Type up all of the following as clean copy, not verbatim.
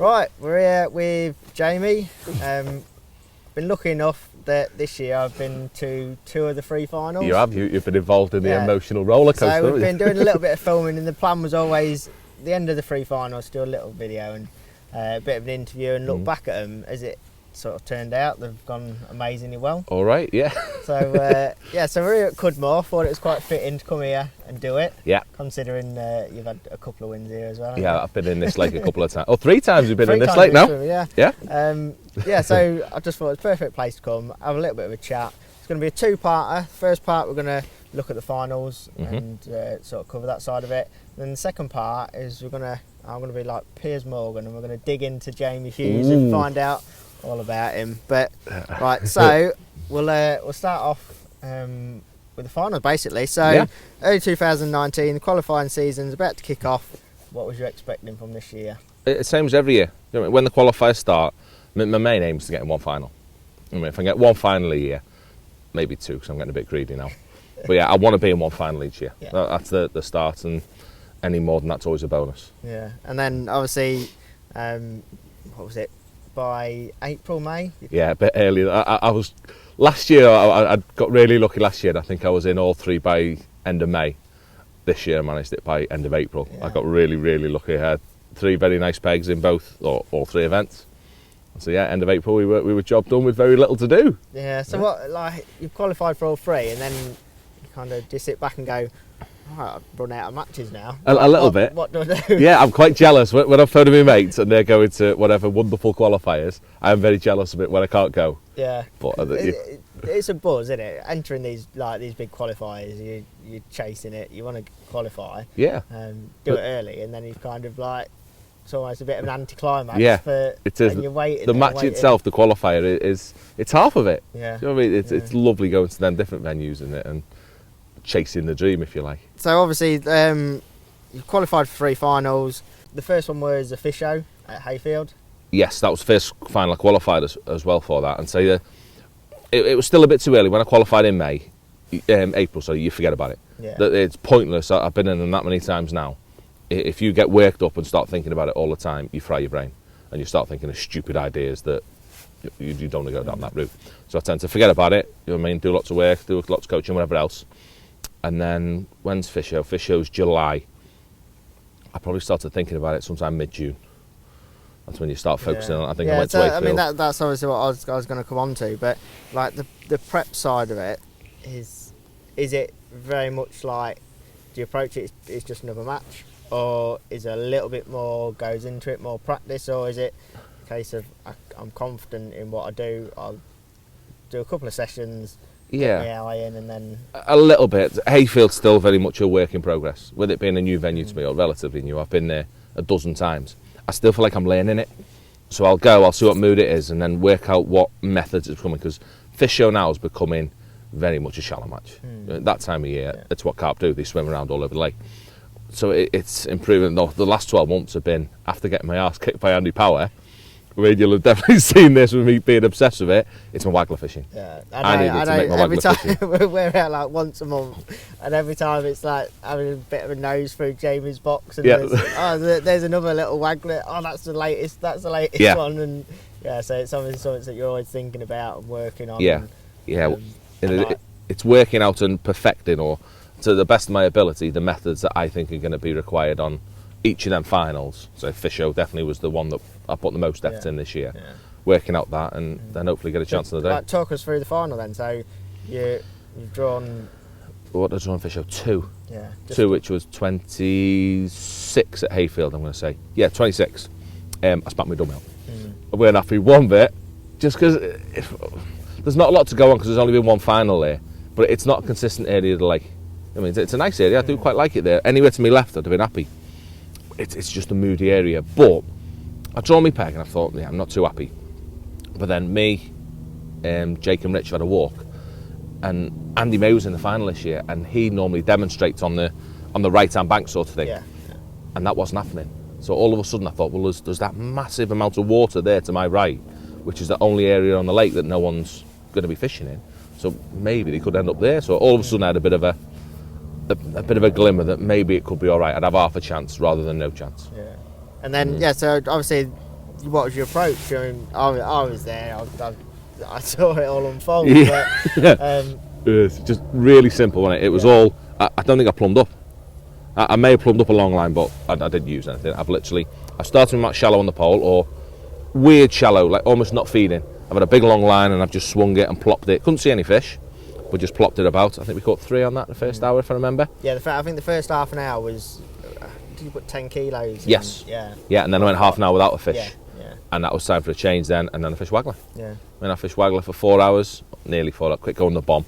Right, we're here with Jamie. Been lucky enough that this year I've been to 2 of the 3 finals. You have. You've been involved in the emotional roller coaster. So we've been doing a little bit of filming, and the plan was always the end of the 3 finals to do a little video and a bit of an interview and look back at them. As it sort of turned out, they've gone amazingly well. All right, yeah. So so we're here at Cudmore. Thought it was quite fitting to come here and do it. Yeah. Considering you've had a couple of wins here as well. Yeah, I've been in this lake a couple of times. Oh, 3 times we've been in this lake now. Yeah. Yeah. So I just thought it was a perfect place to come, have a little bit of a chat. It's going to be a 2-parter. First part, we're going to look at the finals and sort of cover that side of it. Then the second part is I'm going to be like Piers Morgan, and we're going to dig into Jamie Hughes and find out all about him. But right, so we'll start off with the finals basically. So early 2019, the qualifying season's about to kick off. What was you expecting from this year? It's same as every year. When the qualifiers start, my main aim is to get in one final. I mean, if I get one final a year, maybe 2, because I'm getting a bit greedy now. But yeah, I want to be in one final each year. Yeah. That's the start, and any more than that's always a bonus. Yeah, and then obviously, what was it? By April, May? Yeah, a bit earlier. I was last year. I got really lucky last year. I think I was in all 3 by end of May. This year I managed it by end of April. Yeah. I got really lucky. I had 3 very nice pegs in both or all 3 events. So yeah, end of April we were job done with very little to do. Yeah. So what, like, you've qualified for all 3, and then you kind of just sit back and go, right, I've run out of matches now. A little bit. What do I do? Yeah, I'm quite jealous when I'm phoning my mates and they're going to whatever wonderful qualifiers. I'm very jealous of it when I can't go. Yeah. But it's a buzz, isn't it? Entering these big qualifiers, you're chasing it. You want to qualify. Yeah. Do it early, and then you've kind of like, it's almost a bit of an anticlimax. Yeah. It is. And you're waiting. The match itself, the qualifier, it's half of it. Yeah. Do you know what I mean? It's lovely going to them different venues and chasing the dream, if you like. So obviously you qualified for 3 finals. The first one was a fish show at Hayfield. Yes, that was the first final I qualified as well for that. And so it was still a bit too early. When I qualified in April, so you forget about it. Yeah. It's pointless. I've been in them that many times now. If you get worked up and start thinking about it all the time, you fry your brain and you start thinking of stupid ideas that you don't want to go down that route. So I tend to forget about it. You know what I mean? Do lots of work, do lots of coaching, whatever else. And then when's Fish Show? Fish Show's July. I probably started thinking about it sometime mid-June. That's when you start focusing on it. I think I went to Wakefield. I mean, that's obviously what I was going to come on to. But like the prep side of it, is it very much like, do you approach it as just another match? Or is there a little bit more goes into it, more practice? Or is it a case of I'm confident in what I do, I'll do a couple of sessions, get my eye in, and then... A little bit. Hayfield's still very much a work in progress. With it being a new venue to me, or relatively new, I've been there a dozen times. I still feel like I'm learning it. So I'll see what mood it is, and then work out what methods it's becoming, because Fish Show now is becoming very much a shallow match. That time of year, it's what carp do. They swim around all over the lake. So it's improving. The last 12 months have been, after getting my arse kicked by Andy Power, I mean, you'll have definitely seen this with me being obsessed with it. It's my Waggler fishing. Yeah, I needed to make my Waggler fishing. We're out like once a month, and every time it's like having a bit of a nose through Jamie's box, and there's another little Waggler. Oh, that's the latest one, and so it's obviously something that you're always thinking about and working on. It's working out and perfecting, or to the best of my ability, the methods that I think are going to be required on each of them finals. So Fish Show definitely was the one that I put the most effort in this year. Yeah. Working out that, and then hopefully get a chance on the day. Talk us through the final then. So you've drawn... What did I draw on Fish Show? 2. Yeah. 2, which was 26 at Hayfield, I'm going to say. Yeah, 26. I spat my dumbbell. I weren't happy one bit, just because there's not a lot to go on, because there's only been one final there, but it's not a consistent area of the lake. I mean, it's a nice area. I do quite like it there. Anywhere to my left, I'd have been happy. It's just a moody area. But I draw my peg and I thought, I'm not too happy. But then me, Jake and Rich had a walk, and Andy May was in the final this year, and he normally demonstrates on the right-hand bank sort of thing. Yeah. And that wasn't happening. So all of a sudden I thought, well, there's that massive amount of water there to my right, which is the only area on the lake that no one's going to be fishing in. So maybe they could end up there. So all of a sudden I had a bit of a glimmer that maybe it could be all right. I'd have half a chance rather than no chance. Yeah. And then so obviously what was your approach? I mean, I was there. I saw it all unfold. Yeah. But, it's just really simple, wasn't it? It was all. I don't think I plumbed up. I may have plumbed up a long line, but I didn't use anything. I started with that shallow on the pole, or weird shallow, like almost not feeding. I've had a big long line and I've just swung it and plopped it. Couldn't see any fish, but just plopped it about. I think we caught 3 on that the first hour, if I remember. Yeah, I think the first half an hour was. Did you put 10 kilos? Yes. Yeah. Yeah, and then I went half an hour without a fish. Yeah. And that was time for a change then, and then I fished Waggler. Yeah. I fished Waggler for 4 hours, nearly 4 hours, quick going the bomb.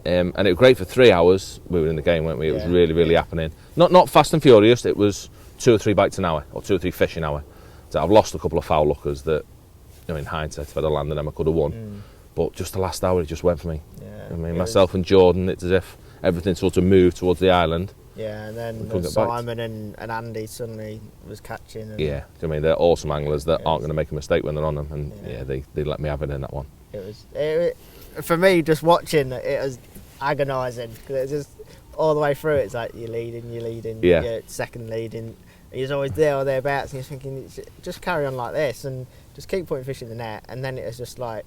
And it was great for 3 hours. We were in the game, weren't we? It was really, really happening. Not fast and furious. It was 2 or 3 bites an hour, or 2 or 3 fish an hour. So I've lost a couple of foul lookers that, in hindsight, if I'd have landed them, I could have won. But just the last hour, it just went for me. Yeah. I mean, myself and Jordan, it's as if everything sort of moved towards the island. Yeah, and then Simon and Andy suddenly was catching. And yeah, I mean, they're awesome anglers that aren't going to make a mistake when they're on them, and they let me have it in that one. It for me, just watching it was agonising, because it's just all the way through. It's like you're leading, you're second leading. He's always there or thereabouts, and you're thinking, just carry on like this and just keep putting fish in the net. And then it was just like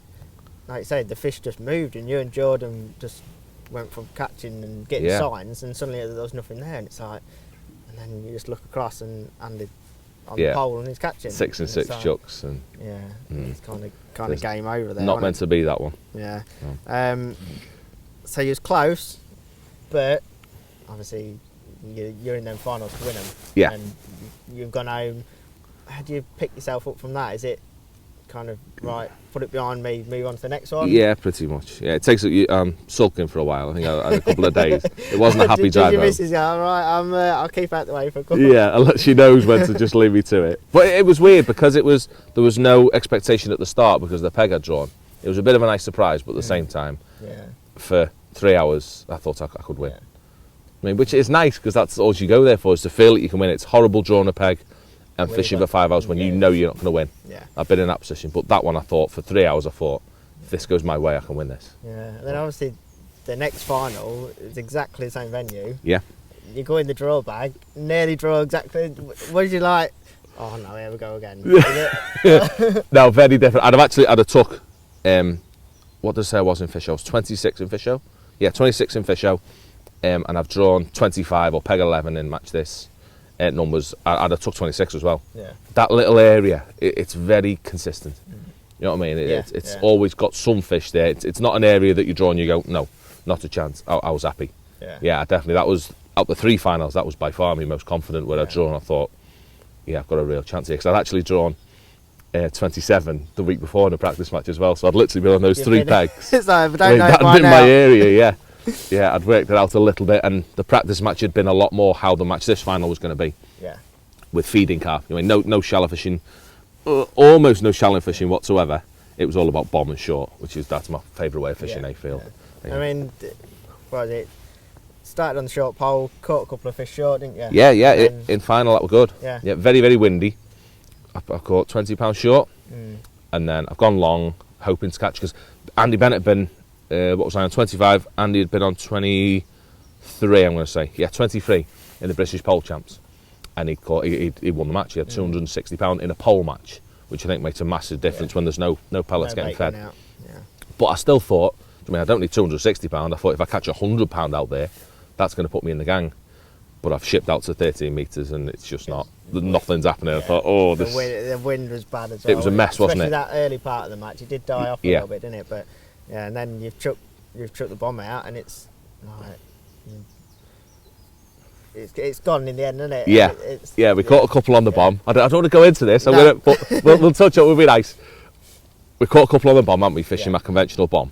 you said, the fish just moved, and you and Jordan just went from catching and getting signs, and suddenly there was nothing there, and it's like, and then you just look across and Andy on the pole and he's catching 6 and 6 chucks, and it's kind of game over there. Not meant to be that one. Yeah. No. So you was close, but obviously you're in them finals to win them. Yeah. And you've gone home. How do you pick yourself up from that? Is it kind of right, put it behind me, move on to the next one? Yeah, pretty much. Yeah, it takes sulking for a while. I think I had a couple of days. It wasn't a happy drive. Did your missus go, all right, I'll keep out the way for a couple? Yeah, she knows when to just leave me to it. But it was weird because there was no expectation at the start because the peg had drawn. It was a bit of a nice surprise, but at the same time, for 3 hours, I thought I could win. Yeah. I mean, which is nice because that's all you go there for, is to feel that you can win. It's horrible drawing a peg and fishing for 5 hours when you know you're not going to win. Yeah. I've been in that position, but that one I thought, for 3 hours I thought, if this goes my way, I can win this. Yeah, and then obviously the next final is exactly the same venue. Yeah. You go in the draw bag, nearly draw exactly. What did you like? Oh no, here we go again. No, very different. I'd have took, what did I say I was in Fish Show? I was 26 in Fish Show. Yeah, 26 in Fish Show. And I've drawn 25 or peg 11 in Match This numbers. I'd have took 26 as well. Yeah. That little area, it's very consistent. You know what I mean? It's always got some fish there. It's not an area that you draw and you go, no, not a chance. I was happy. Yeah, definitely. That was, out the 3 finals, that was by far my most confident where I'd drawn. I thought, yeah, I've got a real chance here. Because I'd actually drawn 27 the week before in a practice match as well. So I'd literally been on those 3 pegs. It's like, if I don't know that'd been my area, yeah. Yeah, I'd worked it out a little bit, and the practice match had been a lot more how the Match This final was going to be. Yeah. With feeding carp. I mean, no shallow fishing, almost no shallow fishing whatsoever. It was all about bomb and short, that's my favourite way of fishing A-field. Yeah. I mean, what was it? Started on the short pole, caught a couple of fish short, didn't you? Yeah. In final, that was good. Yeah. Very, very windy. I caught 20 pounds short, and then I've gone long, hoping to catch, because Andy Bennett had been, what was I on, 25? Andy had been on 23, I'm going to say. Yeah, 23 in the British Pole Champs. And he won the match. He had £260 in a pole match, which I think makes a massive difference when there's no pellets getting fed. Yeah. But I still thought, I don't need £260. I thought if I catch £100 out there, that's going to put me in the gang. But I've shipped out to 13 metres and it's just not, nothing's happening. Yeah. I thought, the wind was bad as well. It was a mess, wasn't it? Especially that early part of the match. It did die off a little bit, didn't it? But yeah, and then you've chucked the bomb out and it's like, it's gone in the end, isn't it? Yeah. We caught a couple on the bomb. I don't want to go into this, but we'll touch it. We'll be nice. We caught a couple on the bomb, haven't we? Fishing my conventional bomb,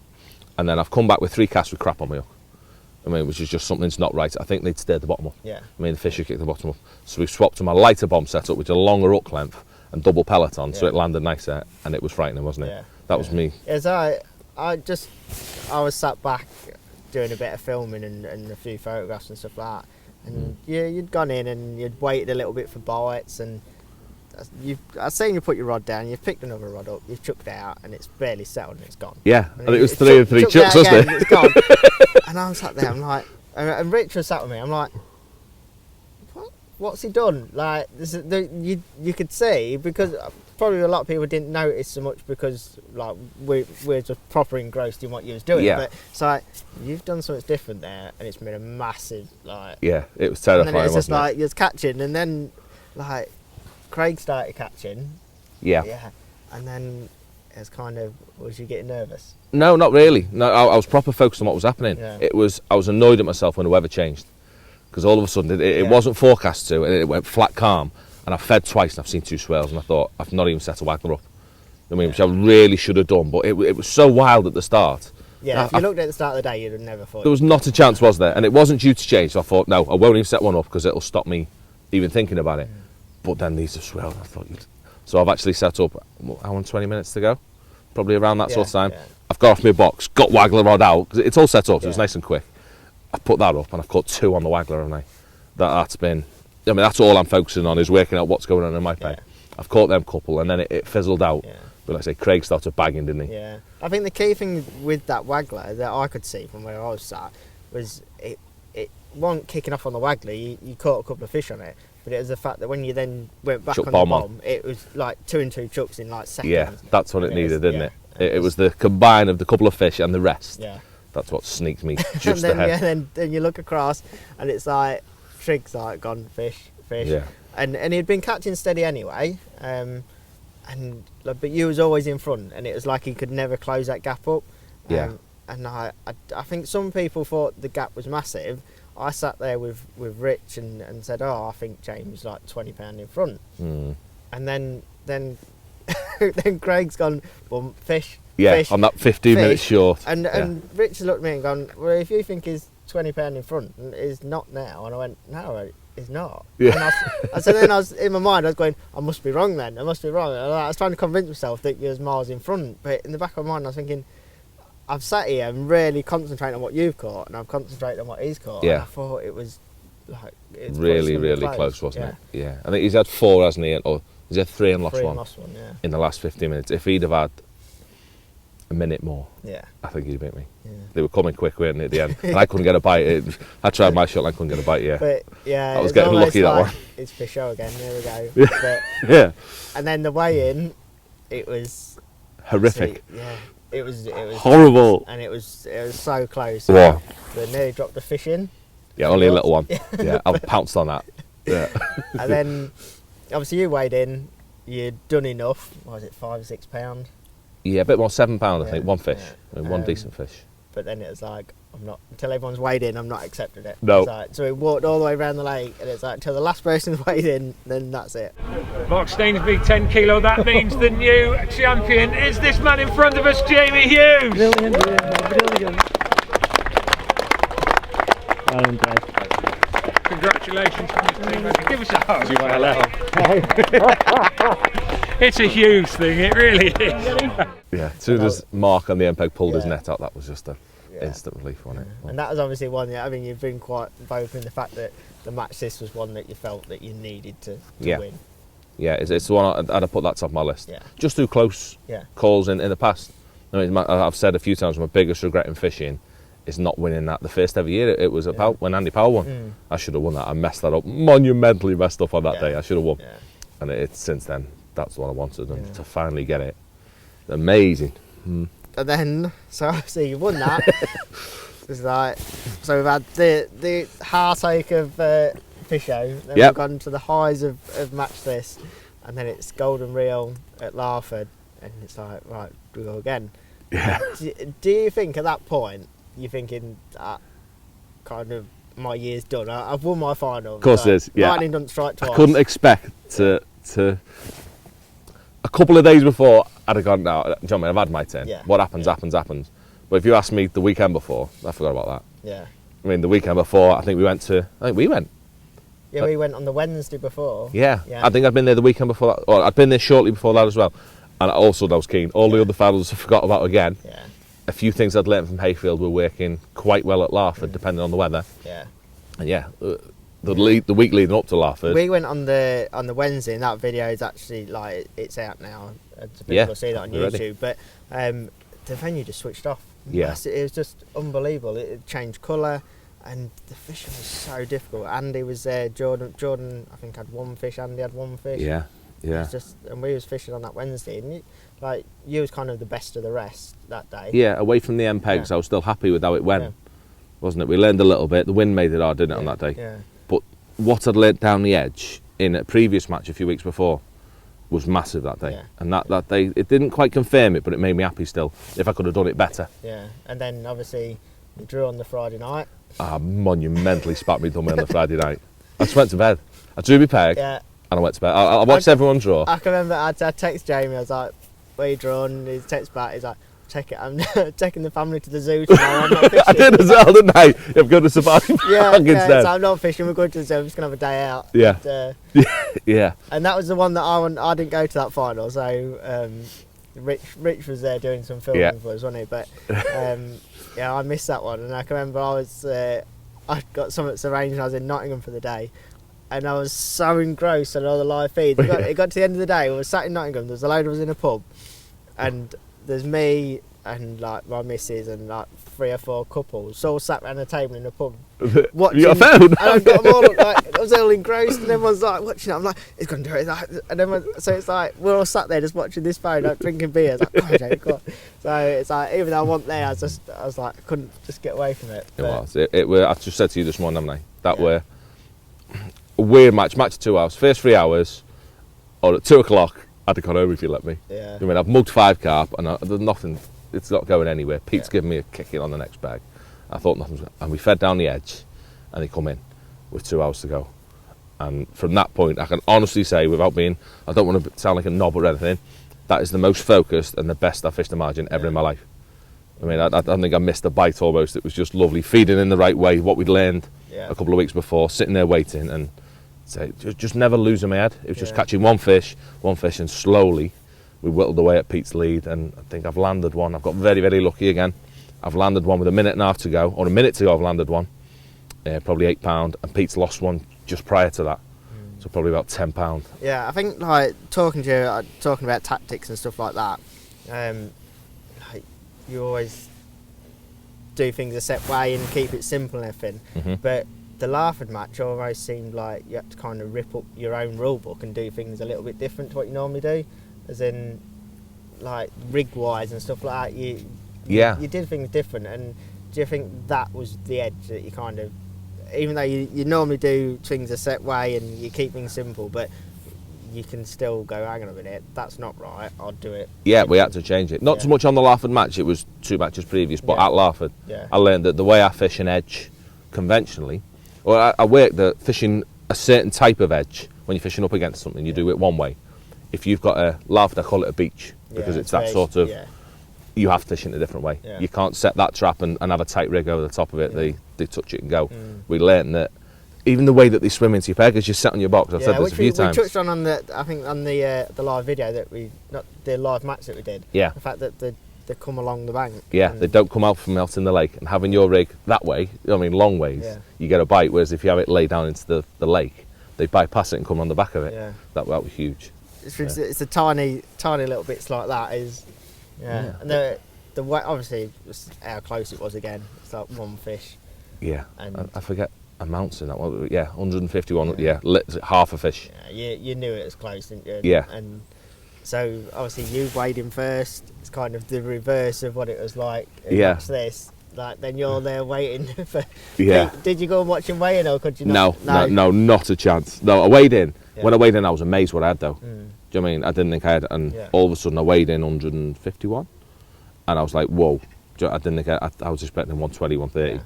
and then I've come back with 3 casts with crap on my hook. I mean, which is just something's not right. I think they'd stirred the bottom up. Yeah. I mean, the fish had kicked the bottom up. So we swapped to my lighter bomb setup, with a longer hook length and double pellet on, so it landed nicer, and it was frightening, wasn't it? Yeah. That was me. Yes, I was sat back doing a bit of filming and a few photographs and stuff like that. And you'd gone in and you'd waited a little bit for bites, and I've seen you put your rod down, you've picked another rod up, you've chucked it out, and it's barely settled and it's gone. Yeah, and it was 3 and 3 chucks, wasn't it? And it's gone. And I'm sat there, I'm like, and Rich was sat with me, I'm like, what's he done? Like, you could see, because probably a lot of people didn't notice so much because like we're just proper engrossed in what you was doing. Yeah. But it's like you've done something different there, and it's been a massive like. Yeah, it was terrifying. And then it's just wasn't like you're catching, and then like Craig started catching. Yeah. Yeah, and then it's kind of, was you getting nervous? No, not really. No, I was proper focused on what was happening. Yeah. I was annoyed at myself when the weather changed, because all of a sudden it wasn't forecast to, and it went flat calm. And I fed twice, and I've seen 2 swells, and I thought I've not even set a waggler up. I mean, which I really should have done, but it was so wild at the start. Yeah, if you looked at the start of the day, you'd have never thought. There was not a chance, was there? And it wasn't due to change, so I thought, no, I won't even set one up because it'll stop me even thinking about it. But then these have swelled, and I thought, so I've actually set up, hour and 20 minutes to go, probably around that sort of time. Yeah. I've got off my box, got Waggler rod out, because it's all set up, so it's nice and quick. I've put that up, and I've caught 2 on the Waggler, haven't I? That's been, I mean, that's all I'm focusing on, is working out what's going on in my pay. I've caught them couple, and then it fizzled out. Yeah. But like I say, Craig started bagging, didn't he? Yeah. I think the key thing with that Waggler that I could see from where I was sat was it wasn't kicking off on the Waggler. You caught a couple of fish on it, but it was the fact that when you then went back on the bomb, it was like 2 and 2 chucks in like seconds. Yeah, that's what it needed, didn't it? It was the combine of the couple of fish and the rest. Yeah. That's what sneaked me just and then, ahead. Yeah, then you look across, and it's like Trig's like gone fish. Yeah. And he'd been catching steady anyway. But you was always in front, and it was like he could never close that gap up. And I think some people thought the gap was massive. I sat there with Rich and said, I think James like 20 pound in front. And then then Craig's gone, boom, fish. Yeah, fish, on that 15 minutes short. And Rich looked at me and gone, well, if you think he's 20 pound in front, he's not now. And I went, no, he's not. Yeah. And then I was in my mind, I was going, I must be wrong then. I must be wrong. And I was trying to convince myself that you was miles in front. But in the back of my mind, I was thinking, I've sat here and really concentrating on what you've caught, and I've concentrated on what he's caught. Yeah. And I thought it was like really close, wasn't it? Yeah. I think he's had 4, hasn't he? Or he's had 3 and lost 1. In the last 15 minutes. If he'd have had a minute more, I think he'd beat me. Yeah. They were coming quick, weren't they, at the end? And I couldn't get a bite. I tried my shot and I couldn't get a bite. Yeah. But I was getting lucky that one. It's for show again. There we go. Yeah. And then the weigh-in, it was horrific. Yeah. It was horrible, and it was so close. Yeah. They nearly dropped the fish in. Yeah, only a little one. Yeah, I've pounced on that. Yeah. And then, obviously, you weighed in. You'd done enough. What was it, 5 or 6 pound? Yeah, a bit more, 7 pound, I think. One fish, one decent fish. But then it was like, I'm not, until everyone's weighed in, I'm not accepting it. No. Like, so we walked all the way around the lake, and it's like, till the last person's weighed in, then that's it. Mark Stainsby, 10 kilo, that means the new champion is this man in front of us, Jamie Hughes. Brilliant. Well impressed. Congratulations. Give us a hug. It's a Hughes thing, it really is. Yeah, as soon as Mark on the MPEG pulled his net out, that was just an instant relief, wasn't it? And that was obviously one, I mean, you've been quite vocal in the fact that the match this was one that you felt that you needed to win. Yeah, it's the one I'd have put that top of my list. Yeah. Just through close calls in the past. I mean, I've said a few times, my biggest regret in fishing is not winning that the first ever year. It was about when Andy Powell won. I should have won that. I messed that up, monumentally messed up on that day. I should have won. Yeah. And it's since then, that's what I wanted, and to finally get it, amazing. And then, so obviously you won that. It's like, so we've had the heartache of Fisho, then we've gone to the highs of match this, and then it's golden reel at Larford, and it's like, right, we go again. Yeah. Do you think at that point you're thinking kind of my year's done? I've won my final. Of course it is. Yeah. Lightning doesn't strike twice. I couldn't expect to. A couple of days before, I'd have gone, now, John, I've had my turn. Yeah. What happens. But if you asked me the weekend before, I forgot about that. Yeah. I mean, the weekend before, I think we went. Yeah, we went on the Wednesday before. Yeah. I think I'd been there the weekend before that, or I'd been there shortly before that as well. And also, I was keen. All the other finals I forgot about again. Yeah. A few things I'd learned from Hayfield were working quite well at Larford, depending on the weather. Yeah. And the week leading up to Larford. We went on the Wednesday, and that video is actually like it's out now. People will see that on YouTube. But the venue just switched off. Yeah, it was just unbelievable. It changed colour, and the fishing was so difficult. Andy was there. Jordan, I think had one fish. Andy had one fish. Yeah. It was just, and we was fishing on that Wednesday, and you was kind of the best of the rest that day. Yeah, away from the end pegs, I was still happy with how it went, wasn't it? We learned a little bit. The wind made it hard, didn't it, on that day? Yeah. But what I'd learnt down the edge in a previous match a few weeks before was massive that day. Yeah. And that day, it didn't quite confirm it, but it made me happy still, if I could have done it better. Yeah, and then obviously we drew on the Friday night. I monumentally spat me dummy on the Friday night. I just went to bed. I drew my peg, and I went to bed. I watched everyone draw. I can remember I text Jamie, I was like, where you drawn? His text back, he's like, check it, I'm taking the family to the zoo tomorrow, I'm not fishing. I did as well, didn't I? I'm going to survive. So I'm not fishing, we're going to the zoo, I'm just going to have a day out. Yeah. And, yeah. And that was the one that I didn't go to that final, so Rich was there doing some filming for us, wasn't he? But I missed that one, and I can remember I got something arranged and I was in Nottingham for the day, and I was so engrossed in all the live feeds. It got to the end of the day, we were sat in Nottingham, there was a load of us in a pub, and there's me and like my missus and like 3 or 4 couples, all sat around a table in a pub watching. You got a phone? And I've got them all like, I was all engrossed, and everyone's like watching it. I'm like, it's gonna do it. And everyone, so it's like we're all sat there just watching this phone, like drinking beers. Like, come on, Jake, come on. So it's like, even though I wasn't there, I was like, I couldn't just get away from it. It was. It were. I just said to you this morning, haven't I? That were a weird match of 2 hours. First 3 hours, or at 2 o'clock, I'd have gone home if you let me. Yeah. I mean, I've mugged 5 carp, and there's nothing. It's not going anywhere. Pete's giving me a kick in on the next bag. I thought nothing was going, and we fed down the edge, and they come in with 2 hours to go. And from that point, I can honestly say, without being, I don't want to sound like a knob or anything, that is the most focused and the best I've fished a margin ever in my life. I mean, I don't think I missed a bite almost. It was just lovely, feeding in the right way, what we'd learned a couple of weeks before, sitting there waiting, and just never losing my head. It was just catching one fish, and slowly we whittled away at Pete's lead, and I think I've landed one. I've got very, very lucky again. I've landed one with 1.5 minutes to go, or 1 minute to go I've landed one, probably £8, and Pete's lost one just prior to that, so probably about £10. Yeah, I think like talking to you, talking about tactics and stuff like that, like, you always do things a set way and keep it simple and everything, but the Larford match almost seemed like you had to kind of rip up your own rule book and do things a little bit different to what you normally do, as in like rig wise and stuff like that. You did things different, and do you think that was the edge that you kind of, even though you normally do things a set way and you keep things simple, but you can still go, hang on a minute, that's not right, I'll do it. Yeah, we had to change it. Not so much on the Larford match, it was 2 matches previous, but at Larford, I learned that the way I fish an edge conventionally, or I worked that fishing a certain type of edge, when you're fishing up against something, you do it one way. If you've got a Larford, I call it a beach, because it's that sort of, you have to fish in a different way. You can't set that trap and have a tight rig over the top of it, they touch it and go. We learned that even the way that they swim into your peg as you sit on your box, I've said this a few times. We touched on the live video that not the live match that we did, the fact that they come along the bank. Yeah, they don't come out from out in the lake, and having your rig that way, I mean long ways, you get a bite, whereas if you have it laid down into the lake, they bypass it and come on the back of it. That was huge. It's the tiny little bits like that and the way, obviously how close it was again. It's like one fish. Yeah, and I forget amounts in that one. Yeah, 151. Yeah, half a fish. Yeah, you knew it was close, didn't you? Yeah. And so obviously you weighed in first. It's kind of the reverse of what it was like. Watch this. Like then you're there waiting for. Yeah. Did you go and watch him weigh in, or could you not? No, not a chance. No, I weighed in. When I weighed in, I was amazed what I had though. Do you know what I mean? I didn't think I had, and all of a sudden I weighed in 151, and I was like, whoa. I didn't think I was expecting 120, 130.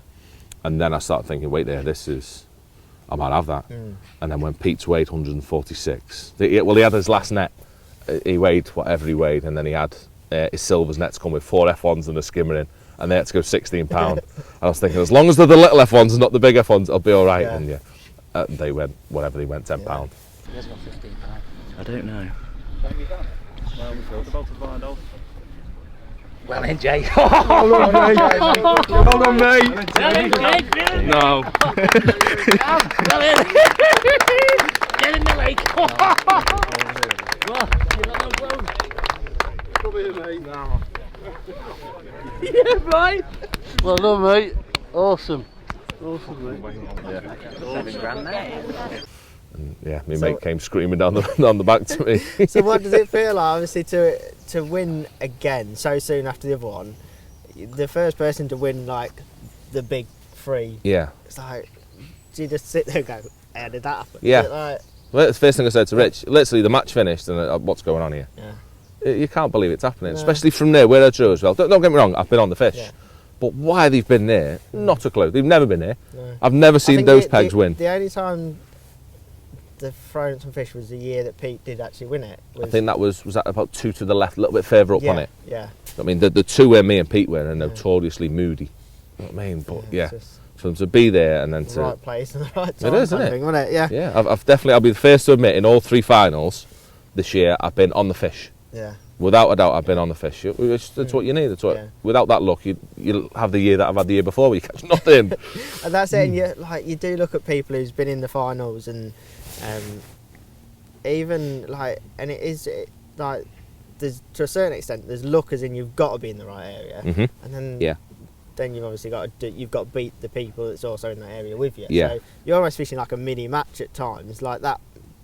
And then I started thinking, wait there, I might have that. And then when Pete's weighed 146, he had his last net, he weighed whatever he weighed, and then he had his silvers nets come with 4 F1s and a skimmer in, and they had to go £16. I was thinking, as long as they're the little F1s and not the big F1s, I'll be all right. And they went, whatever they went, £10. You guys got £15. I don't know. Well, we're about to find out. Well then, Jay. Hold on, mate. Hold on, mate. No. Get in the lake. Come here, mate. Yeah, right. Well done, mate. Awesome. Awesome, mate. Yeah. £7 grand there. And yeah, my So- mate came screaming down the back to me. So what does it feel like, obviously, to win again so soon after the other one? The first person to win, like, the big three. Yeah. It's like, do you just sit there and go, how did that happen? Yeah. Is it like, Well, that's the first thing I said to Rich. Literally, the match finished, and what's going on here? yeah. You can't believe it's happening, No. especially from there where I drew as well. Don't get me wrong, I've been on the fish, Yeah. but why they've been there, not a clue. They've never been there. No. I've never I seen think those pegs win. The only time they've thrown some fish was the year that Pete did actually win it. I think that was that about 2 to the left, a little bit further up yeah, on it. Yeah. I mean, the two where me and Pete were are notoriously moody. You know what I mean? But yeah, It's just for them to be there and then the to right place and the right time. is, kind isn't of it? thing, wasn't it? Yeah. yeah, I've definitely. I'll be the first to admit in all 3 finals this year I've been on the fish. Yeah. Without a doubt, I've been on the fish. That's what you need. That's what. Yeah. Without that luck, you'll have the year that I've had the year before, where you catch nothing. And that's it. And you do look at people who's been in the finals, and even like, and like, there's to a certain extent, there's luck, as in you've got to be in the right area, Mhm. and then Yeah. then you've obviously got you've got to beat the people that's also in that area with you. Yeah. So you're almost fishing like a mini match at times, like that.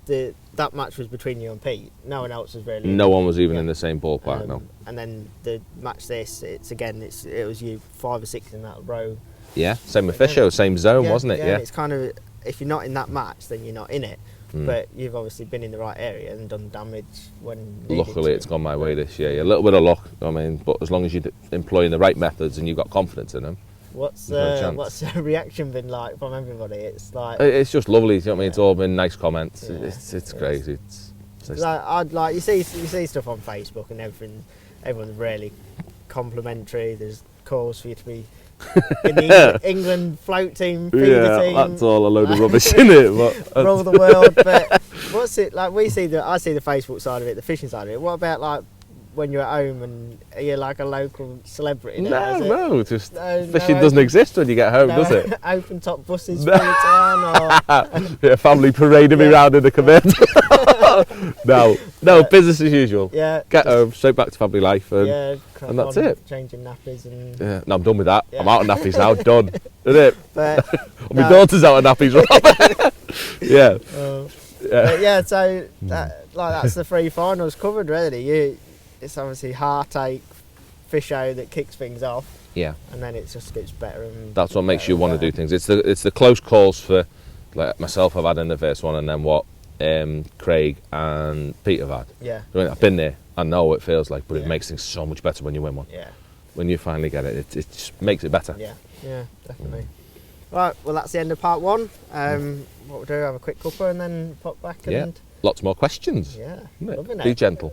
That match was between you and Pete. No one else was really. No one was even Yeah. in the same ballpark. No. And then the match it was you 5 or 6 in that row. Yeah. Same with Fisher, same zone, wasn't it? Yeah. Yeah. And it's kind of, if you're not in that match, then you're not in it. Mm. But you've obviously been in the right area and done damage when needed Luckily, to. it's gone my way this year. A little bit of luck, I mean, but as long as you're employing the right methods and you've got confidence in them, What's there's no chance. what's the reaction been like from everybody? It's like, it's just lovely. You know what I mean? It's all been nice comments. Yeah. It's crazy. It's like you see stuff on Facebook and everyone's really complimentary. There's calls for you to be in the England float team, feeder team, that's all a load of rubbish, isn't it? But rule the world. But what's it like? I see the Facebook side of it, the fishing side of it. What about like when you're at home and you're like a local celebrity? Now, no, just No fishing doesn't exist when you get home, does it? Open top buses through the town, or Yeah, family parading me around in the Comet. no, business as usual. yeah, Get home, straight back to family life, and yeah, crack and that's on, it. Changing nappies and. yeah, no, I'm done with that. Yeah. I'm out of nappies now, done. Isn't it? But My no. daughter's out of nappies, Rob. Yeah. But yeah, so that's the 3 finals covered really. It's obviously heartache, Fisho that kicks things off, Yeah. and then it just gets better and. That's what makes better you and want to better. do things. It's the close calls for, like myself, I've had in the first one, and then what Craig and Pete have had. Yeah, I mean, I've been there. I know what it feels like, but it Yeah. makes things so much better when you win one. yeah, When you finally get it, it just makes it better. yeah, definitely. Right, well that's the end of part 1. What we'll do, have a quick cuppa and then pop back and Yeah. Lots more questions. yeah, Isn't it? loving Be it. gentle.